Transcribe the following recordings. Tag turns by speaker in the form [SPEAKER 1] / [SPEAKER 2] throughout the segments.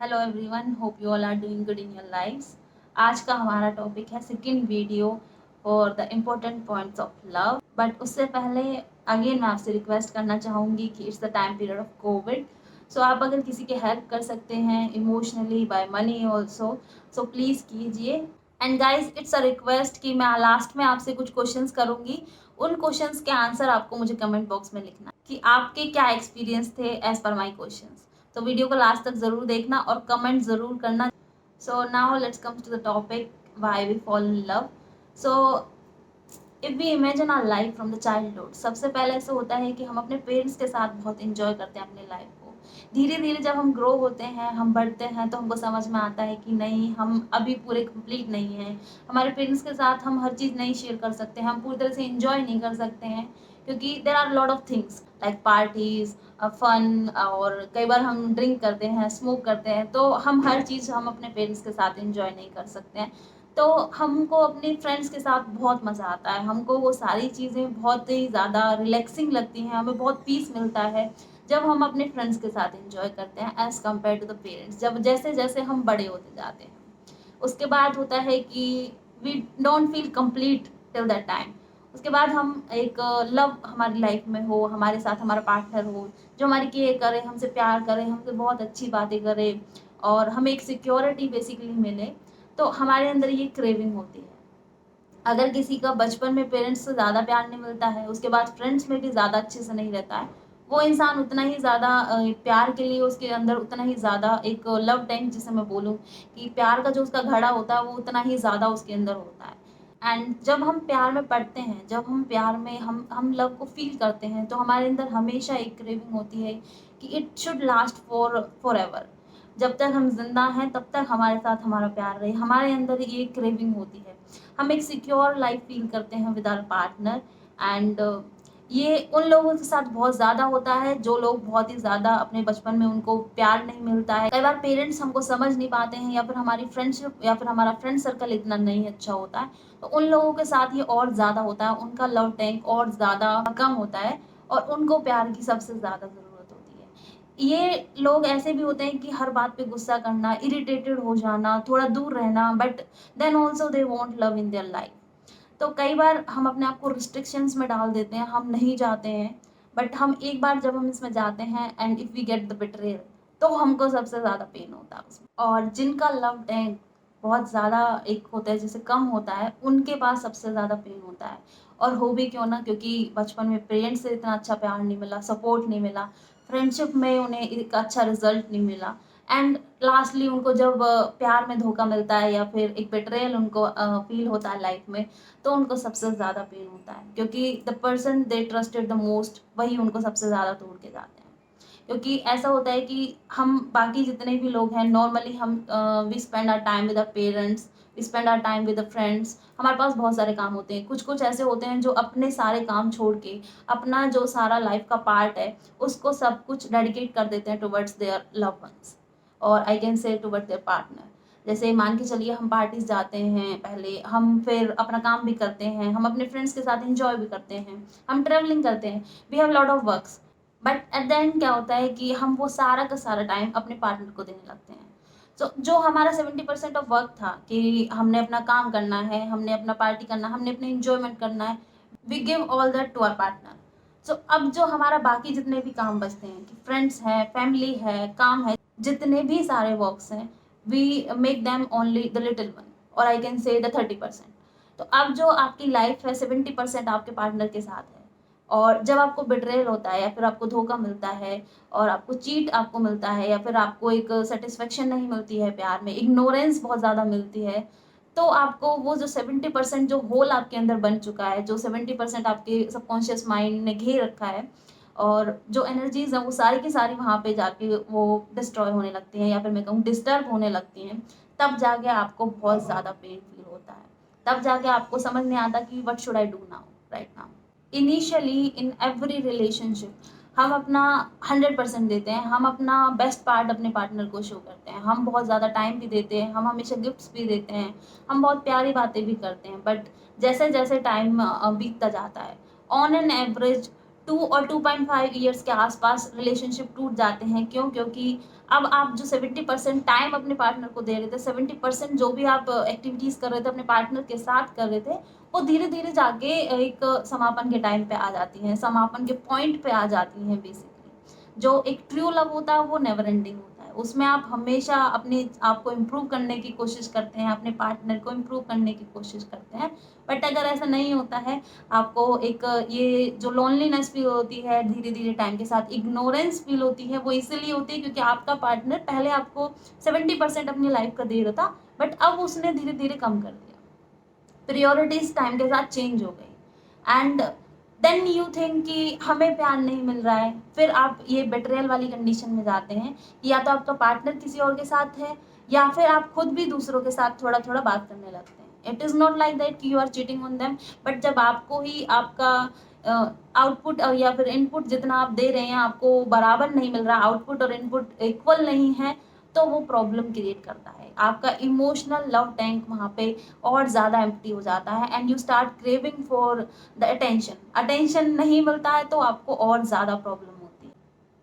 [SPEAKER 1] Hello everyone, hope you all are doing good in your lifes. आज का हमारा topic है second video for the important points of love. But उससे पहले again मैं आपसे रिक्वेस्ट करना चाहूँगी कि it's the time period of Covid. So आप अगर किसी की हेल्प कर सकते हैं emotionally by money also, so please कीजिए। And guys, it's a request कि मैं लास्ट में आपसे कुछ क्वेश्चंस करूँगी। उन क्वेश्चंस के आंसर आपको मुझे कमेंट बॉक्स में लिखना कि आपके क्या एक्सपीरियंस थे एज पर माई क्वेश्चंस। तो वीडियो को लास्ट तक ज़रूर देखना और कमेंट ज़रूर करना। So now let's come to the topic, why we fall in love. So if we imagine our life from the childhood, सबसे पहले ऐसा होता है कि हम अपने पेरेंट्स के साथ बहुत इंजॉय करते हैं अपनी लाइफ को। धीरे धीरे जब हम ग्रो होते हैं, हम बढ़ते हैं, तो हमको समझ में आता है कि नहीं, हम अभी पूरे कंप्लीट नहीं हैं। हमारे पेरेंट्स के साथ हम हर चीज़ नहीं शेयर कर सकते, हम पूरी तरह से इंजॉय नहीं कर सकते हैं, क्योंकि there are lot of things like parties, fun, और कई बार हम ड्रिंक करते हैं, स्मोक करते हैं, तो हम हर चीज़ हम अपने पेरेंट्स के साथ इंजॉय नहीं कर सकते हैं। तो हमको अपने फ्रेंड्स के साथ बहुत मज़ा आता है, हमको वो सारी चीज़ें बहुत ही ज़्यादा रिलैक्सिंग लगती हैं, हमें बहुत पीस मिलता है जब हम अपने फ्रेंड्स के साथ एंजॉय करते हैं as compare to the parents. जब जैसे जैसे हम बड़े होते जाते हैं, उसके बाद होता है कि we don't feel complete till that time. उसके बाद हम एक लव हमारी लाइफ में हो, हमारे साथ हमारा पार्टनर हो, जो हमारी केयर करे, हमसे प्यार करे, हमसे बहुत अच्छी बातें करे, और हमें एक सिक्योरिटी बेसिकली मिले, तो हमारे अंदर ये क्रेविंग होती है। अगर किसी का बचपन में पेरेंट्स से ज़्यादा प्यार नहीं मिलता है, उसके बाद फ्रेंड्स में भी ज़्यादा अच्छे से नहीं रहता है, वो इंसान उतना ही ज़्यादा प्यार के लिए उसके अंदर उतना ही ज़्यादा एक लव टैंक, जिसे मैं बोलूँ कि प्यार का जो उसका घड़ा होता है, वो उतना ही ज़्यादा उसके अंदर होता है। एंड जब हम प्यार में पड़ते हैं, जब हम प्यार में हम लव को फील करते हैं, तो हमारे अंदर हमेशा एक क्रेविंग होती है कि it should last for ever. जब तक हम जिंदा हैं, तब तक हमारे साथ हमारा प्यार रहे, हमारे अंदर ये क्रेविंग होती है। हम एक सिक्योर लाइफ फील करते हैं विद आवर पार्टनर। एंड ये उन लोगों के साथ बहुत ज़्यादा होता है जो लोग बहुत ही ज़्यादा अपने बचपन में उनको प्यार नहीं मिलता है। कई बार पेरेंट्स हमको समझ नहीं पाते हैं, या फिर हमारी फ्रेंडशिप या फिर हमारा फ्रेंड सर्कल इतना नहीं अच्छा होता है, तो उन लोगों के साथ ये और ज़्यादा होता है, उनका लव टैंक और ज़्यादा कम होता है, और उनको प्यार की सबसे ज़्यादा ज़रूरत होती है। ये लोग ऐसे भी होते हैं कि हर बात पे गुस्सा करना, इरिटेटेड हो जाना, थोड़ा दूर रहना, but then also they want love in their life. तो कई बार हम अपने आप को रिस्ट्रिक्शंस में डाल देते हैं, हम नहीं जाते हैं। बट हम एक बार जब हम इसमें जाते हैं, and if we get the betrayal, तो हमको सबसे ज़्यादा पेन होता है उसमें। और जिनका लव टैंक बहुत ज़्यादा एक होता है, जैसे कम होता है, उनके पास सबसे ज़्यादा पेन होता है। और हो भी क्यों ना, क्योंकि बचपन में पेरेंट्स से इतना अच्छा प्यार नहीं मिला, सपोर्ट नहीं मिला, फ्रेंडशिप में उन्हें एक अच्छा रिजल्ट नहीं मिला। एंड लास्टली उनको जब प्यार में धोखा मिलता है, या फिर एक बेट्रेयल उनको फील होता है लाइफ में, तो उनको सबसे ज़्यादा पेन होता है, क्योंकि the person they trusted the most, वही उनको सबसे ज़्यादा तोड़ के जाते हैं। क्योंकि ऐसा होता है कि हम बाकी जितने भी लोग हैं, नॉर्मली हम we spend our time with our parents, we spend our time with the friends, हमारे पास बहुत सारे काम होते हैं। कुछ कुछ ऐसे होते हैं जो अपने सारे काम छोड़ के, अपना जो सारा लाइफ का पार्ट है, उसको सब कुछ डेडिकेट कर देते हैं टुवर्ड्स देयर लव वंस, और आई कैन से टुवर्ड्स देयर पार्टनर। जैसे मान के चलिए, हम पार्टीज जाते हैं पहले, हम फिर अपना काम भी करते हैं, हम अपने फ्रेंड्स के साथ एंजॉय भी करते हैं, हम ट्रेवलिंग करते हैं, we have lot of works. But at the end क्या होता है कि हम वो सारा का सारा टाइम अपने पार्टनर को देने लगते हैं। तो जो हमारा 70% ऑफ वर्क था कि हमने अपना काम करना है, हमने अपना पार्टी करना, हमने अपने इंजॉयमेंट करना है, we give all that to our partner. So अब जो हमारा बाकी जितने भी काम बचते हैं, कि फ्रेंड्स हैं, फैमिली है, काम है, जितने भी सारे वर्क्स हैं, we make them only the little one, और आई कैन से द 30%। तो अब जो आपकी लाइफ है, 70% आपके पार्टनर के साथ है। और जब आपको बिट्रेयल होता है, या फिर आपको धोखा मिलता है, और आपको चीट आपको मिलता है, या फिर आपको एक सेटिस्फेक्शन नहीं मिलती है प्यार में, इग्नोरेंस बहुत ज़्यादा मिलती है, तो आपको वो जो 70% जो होल आपके अंदर बन चुका है, जो 70% आपके सबकॉन्शियस माइंड ने घेर रखा है, और जो एनर्जीज हैं, वो सारी की सारी वहाँ पे जाके वो डिस्ट्रॉय होने लगती हैं, या फिर मैं कहूँ डिस्टर्ब होने लगती हैं। तब जाके आपको बहुत ज़्यादा पेन फील होता है, तब जाके आपको समझ नहीं आता कि what should I do now, right now. Initially in every relationship हम अपना 100% देते हैं, हम अपना बेस्ट पार्ट अपने पार्टनर को शो करते हैं, हम बहुत ज़्यादा टाइम भी देते हैं, हम हमेशा गिफ्ट्स भी देते हैं, हम बहुत प्यारी बातें भी करते हैं। बट जैसे जैसे टाइम बीतता जाता है, ऑन एन एवरेज 2 और 2.5 ईयर्स के आसपास रिलेशनशिप टूट जाते हैं। क्यों? क्योंकि अब आप जो 70% टाइम अपने पार्टनर को दे रहे थे, 70% जो भी आप एक्टिविटीज़ कर रहे थे अपने पार्टनर के साथ कर रहे थे, वो धीरे-धीरे जाके एक समापन के टाइम पे आ जाती हैं, समापन के पॉइंट पे आ जाती हैं बेसिकली। जो एक ट्रू लव होता है वो नेवर एंडिंग होता है। उसमें आप हमेशा अपने आप को इम्प्रूव करने की कोशिश करते हैं, अपने पार्टनर को इम्प्रूव करने की कोशिश करते हैं। बट अगर ऐसा नहीं होता है, आपको एक ये जो लोनलीनेस फील होती है धीरे-धीरे टाइम के साथ, इग्नोरेंस फील होती है, वो इसीलिए होती है क्योंकि आपका पार्टनर पहले आपको 70% अपनी लाइफ का दे रहा था, बट अब उसने धीरे-धीरे कम कर दिया। प्रायोरिटीज टाइम के साथ चेंज हो गई एंड देन यू थिंक कि हमें प्यार नहीं मिल रहा है। फिर आप ये बेट्रेयल वाली कंडीशन में जाते हैं कि या तो आपका पार्टनर किसी और के साथ है या फिर आप खुद भी दूसरों के साथ थोड़ा थोड़ा बात करने लगते हैं। It is not like that कि you are cheating on them, but जब आपको ही आपका आउटपुट या फिर इनपुट जितना आप दे रहे हैं आपको बराबर नहीं मिल रहा, आउटपुट और इनपुट इक्वल नहीं है, तो वो प्रॉब्लम क्रिएट करता है। आपका इमोशनल लव टैंक वहाँ पे और ज़्यादा एम्प्टी हो जाता है and you start craving for the attention. Attention नहीं मिलता है तो आपको और ज़्यादा प्रॉब्लम होती है।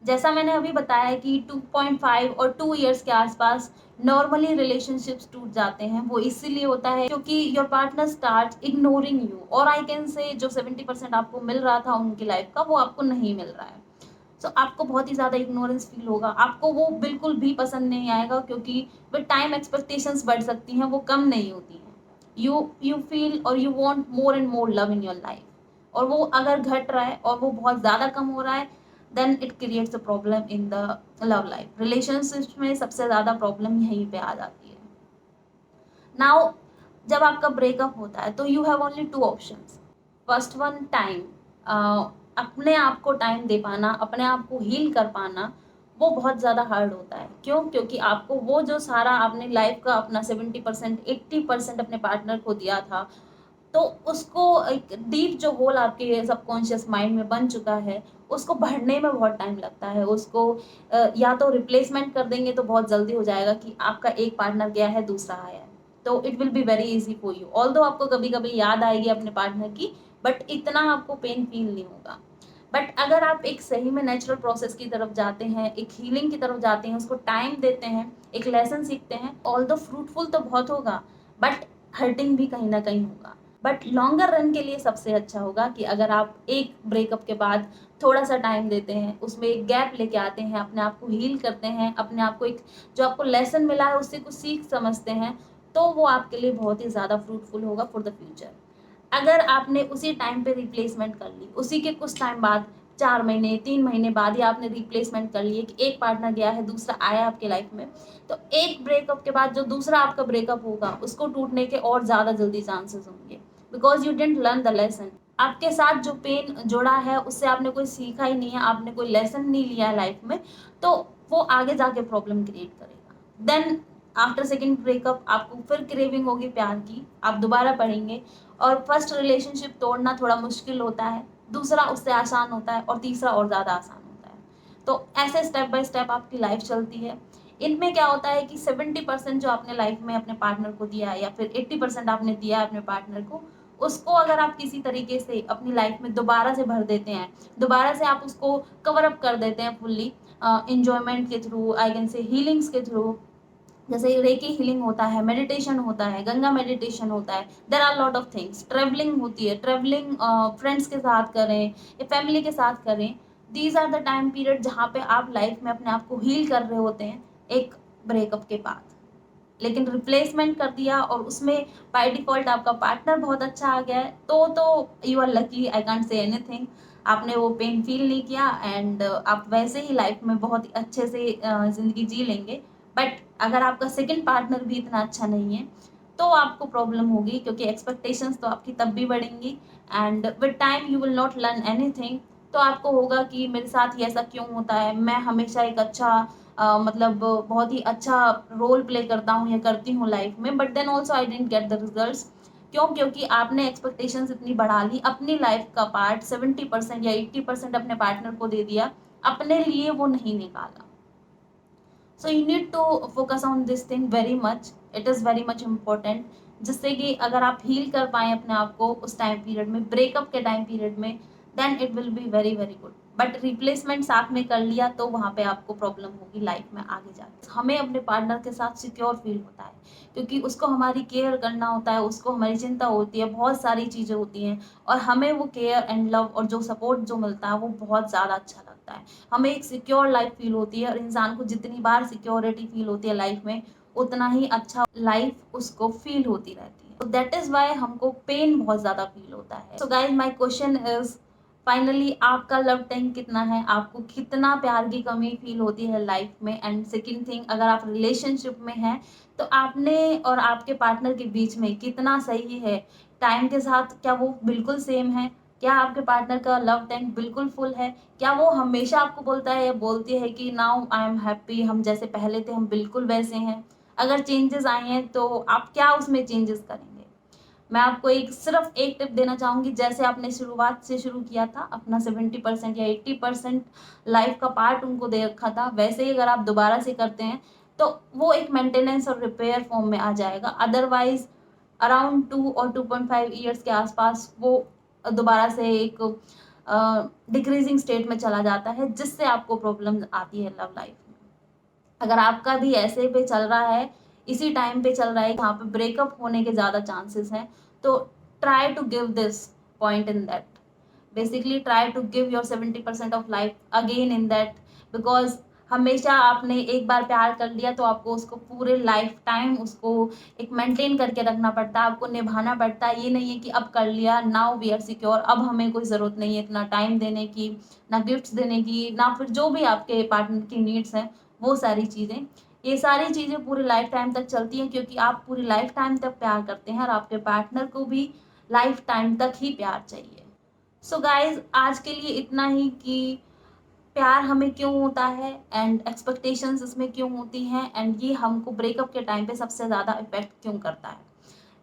[SPEAKER 1] जैसा मैंने अभी बताया कि 2.5 और 2 इयर्स के आसपास नॉर्मली रिलेशनशिप्स टूट जाते हैं। वो इसीलिए होता है क्योंकि your partner start ignoring you, और आई कैन से जो 70% आपको मिल रहा था उनकी लाइफ का वो आपको नहीं मिल रहा है। सो आपको बहुत ही ज़्यादा इग्नोरेंस फील होगा, आपको वो बिल्कुल भी पसंद नहीं आएगा क्योंकि विद टाइम एक्सपेक्टेशंस बढ़ सकती हैं, वो कम नहीं होती हैं। यू फील और you want more and more love in your life, और वो अगर घट रहा है और वो बहुत ज़्यादा कम हो रहा है then it creates a problem in the love life. Relationship में सबसे ज़्यादा प्रॉब्लम यहीं पे आ जाती है। नाउ जब आपका ब्रेकअप होता है तो you have only two options. First one, time. अपने आप को टाइम दे पाना, अपने आप को हील कर पाना, वो बहुत ज़्यादा हार्ड होता है। क्यों? क्योंकि आपको वो जो सारा आपने लाइफ का अपना 70% 80% अपने पार्टनर को दिया था, तो उसको एक डीप जो होल आपके सबकॉन्शियस माइंड में बन चुका है, उसको भरने में बहुत टाइम लगता है। उसको या तो रिप्लेसमेंट कर देंगे तो बहुत जल्दी हो जाएगा कि आपका एक पार्टनर गया है दूसरा आया है, तो it will be very easy for you. Although आपको कभी कभी याद आएगी अपने पार्टनर की, बट इतना आपको पेन फील नहीं होगा। बट अगर आप एक सही में नेचुरल प्रोसेस की तरफ जाते हैं, एक हीलिंग की तरफ जाते हैं, उसको टाइम देते हैं, एक लेसन सीखते हैं, ऑल्दो फ्रूटफुल तो बहुत होगा बट हर्टिंग भी कहीं ना कहीं होगा। बट लॉन्गर रन के लिए सबसे अच्छा होगा कि अगर आप एक ब्रेकअप के बाद थोड़ा सा टाइम देते हैं, उसमें एक गैप लेके आते हैं, अपने आप को हील करते हैं, अपने आप को एक जो आपको लेसन मिला है उससे कुछ सीख समझते हैं, तो वो आपके लिए बहुत ही ज़्यादा फ्रूटफुल होगा फॉर द फ्यूचर। अगर आपने उसी टाइम पे रिप्लेसमेंट कर ली, उसी के कुछ टाइम बाद, 4 महीने 3 महीने बाद ही आपने रिप्लेसमेंट कर लिए कि एक पार्टनर गया है दूसरा आया आपके लाइफ में, तो एक ब्रेकअप के बाद जो दूसरा आपका ब्रेकअप होगा उसको टूटने के और ज़्यादा जल्दी चांसेस होंगे, because you didn't learn the lesson. आपके साथ जो पेन जुड़ा है उससे आपने कोई सीखा ही नहीं है, आपने कोई लेसन नहीं लिया है लाइफ में, तो वो आगे जाके प्रॉब्लम क्रिएट करेगा। देन आफ्टर सेकेंड ब्रेकअप आपको फिर क्रेविंग होगी प्यार की, आप दोबारा पढ़ेंगे, और फर्स्ट रिलेशनशिप तोड़ना थोड़ा मुश्किल होता है, दूसरा उससे आसान होता है, और तीसरा और ज़्यादा आसान होता है। तो ऐसे स्टेप बाय स्टेप आपकी लाइफ चलती है। इनमें क्या होता है कि 70% जो आपने लाइफ में अपने पार्टनर को दिया है या फिर 80% आपने दिया है अपने पार्टनर को, उसको अगर आप किसी तरीके से अपनी लाइफ में दोबारा से भर देते हैं, दोबारा से आप उसको कवर अप कर देते हैं फुल्ली, इंजॉयमेंट के through, I can say healings के थ्रू, जैसे रेकी हीलिंग होता है, मेडिटेशन होता है, गंगा मेडिटेशन होता है, there are lot of things, travelling होती है, ट्रेवलिंग फ्रेंड्स के साथ करें या फैमिली के साथ करें। These are the time period जहाँ पे आप लाइफ में अपने आप को हील कर रहे होते हैं एक ब्रेकअप के बाद। लेकिन रिप्लेसमेंट कर दिया और उसमें बाय डिफ़ॉल्ट आपका पार्टनर बहुत अच्छा आ गया है, तो you are lucky, I can't say anything. आपने वो पेन फ़ील नहीं किया एंड आप वैसे ही लाइफ में बहुत ही अच्छे से ज़िंदगी जी लेंगे। बट अगर आपका सेकंड पार्टनर भी इतना अच्छा नहीं है, तो आपको प्रॉब्लम होगी क्योंकि एक्सपेक्टेशंस तो आपकी तब भी बढ़ेंगी and with time you will not learn anything. तो आपको होगा कि मेरे साथ ही ऐसा क्यों होता है, मैं हमेशा एक अच्छा मतलब बहुत ही अच्छा रोल प्ले करता हूँ या करती हूँ लाइफ में, but then also I don't get the results. क्यों? क्योंकि आपने एक्सपेक्टेशंस इतनी बढ़ा ली, अपनी लाइफ का पार्ट 70% या 80% अपने पार्टनर को दे दिया, अपने लिए वो नहीं निकाला। So you need to focus on this thing very much, it is very much important, जिससे कि अगर आप हील कर पाएँ अपने आप को उस टाइम पीरियड में, ब्रेकअप के टाइम पीरियड में, then it will be very very good. But replacement साथ में कर लिया तो वहाँ पे आपको प्रॉब्लम होगी लाइफ में आगे जाके। हमें अपने पार्टनर के साथ सिक्योर फील होता है क्योंकि उसको हमारी केयर करना होता है, उसको हमारी चिंता होती है, बहुत सारी चीज़ें होती हैं और हमें वो केयर एंड लव और जो सपोर्ट जो मिलता है वो बहुत ज़्यादा अच्छा लगता है। हमें एक सिक्योर लाइफ फील होती है और इंसान को जितनी बार सिक्योरिटी फील होती है लाइफ में उतना ही अच्छा लाइफ उसको फील होती रहती है। तो दैट इज़ वाई हमको पेन बहुत ज़्यादा फील होता है। So guys my question is finally आपका लव टैंक कितना है, आपको कितना प्यार की कमी फील होती है लाइफ में। एंड सेकंड थिंग, अगर आप रिलेशनशिप में हैं तो आपने और आपके पार्टनर के बीच में कितना सही है, टाइम के साथ क्या वो बिल्कुल सेम है, क्या आपके पार्टनर का लव टैंक बिल्कुल फुल है, क्या वो हमेशा आपको बोलता है या बोलती है कि नाउ आई एम हैप्पी, हम जैसे पहले थे हम बिल्कुल वैसे हैं। अगर चेंजेस आए हैं तो आप क्या उसमें चेंजेस करेंगे। मैं आपको सिर्फ एक टिप देना चाहूंगी, जैसे आपने शुरुआत से शुरू किया था अपना 70% या 80% लाइफ का पार्ट उनको दे रखा था, वैसे ही अगर आप दोबारा से करते हैं तो वो एक मेंटेनेंस और रिपेयर फॉर्म में आ जाएगा। अदरवाइज अराउंड 2 और 2.5 ईयर्स के आसपास वो दोबारा से एक डिक्रीजिंग स्टेट में चला जाता है, जिससे आपको प्रॉब्लम आती है लव लाइफ में। अगर आपका भी ऐसे पे चल रहा है, इसी टाइम पे चल रहा है जहाँ पे ब्रेकअप होने के ज़्यादा चांसेस हैं, तो try to give this point in that, basically try to give your 70% of life again in that, because हमेशा आपने एक बार प्यार कर लिया तो आपको उसको पूरे लाइफ टाइम उसको एक मेंटेन करके रखना पड़ता है, आपको निभाना पड़ता है। ये नहीं है कि अब कर लिया, नाउ वी आर सिक्योर, अब हमें कोई ज़रूरत नहीं है इतना टाइम देने की, ना गिफ्ट्स देने की, ना फिर जो भी आपके पार्टनर की नीड्स हैं वो सारी चीज़ें। ये सारी चीज़ें पूरी लाइफ टाइम तक चलती हैं क्योंकि आप पूरी लाइफ टाइम तक प्यार करते हैं और आपके पार्टनर को भी लाइफ टाइम तक ही प्यार चाहिए। सो गाइज आज के लिए इतना ही कि प्यार हमें क्यों होता है एंड एक्सपेक्टेशंस इसमें क्यों होती हैं एंड ये हमको ब्रेकअप के टाइम पे सबसे ज़्यादा इफेक्ट क्यों करता है।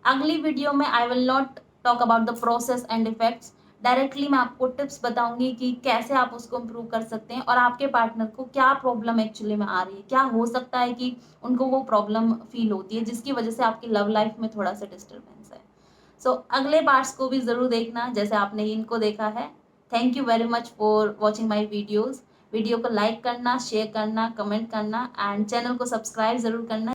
[SPEAKER 1] अगली वीडियो में I will not talk about the process and effects, directly मैं आपको टिप्स बताऊंगी कि कैसे आप उसको इम्प्रूव कर सकते हैं और आपके पार्टनर को क्या प्रॉब्लम एक्चुअली में आ रही है, क्या हो सकता है कि उनको वो प्रॉब्लम फील होती है जिसकी वजह से आपकी लव लाइफ में थोड़ा सा डिस्टर्बेंस है। सो अगले पार्ट्स को भी ज़रूर देखना जैसे आपने इनको देखा है। Thank you very much for watching my videos. Video को लाइक करना, शेयर करना, कमेंट करना एंड चैनल को सब्सक्राइब ज़रूर करना।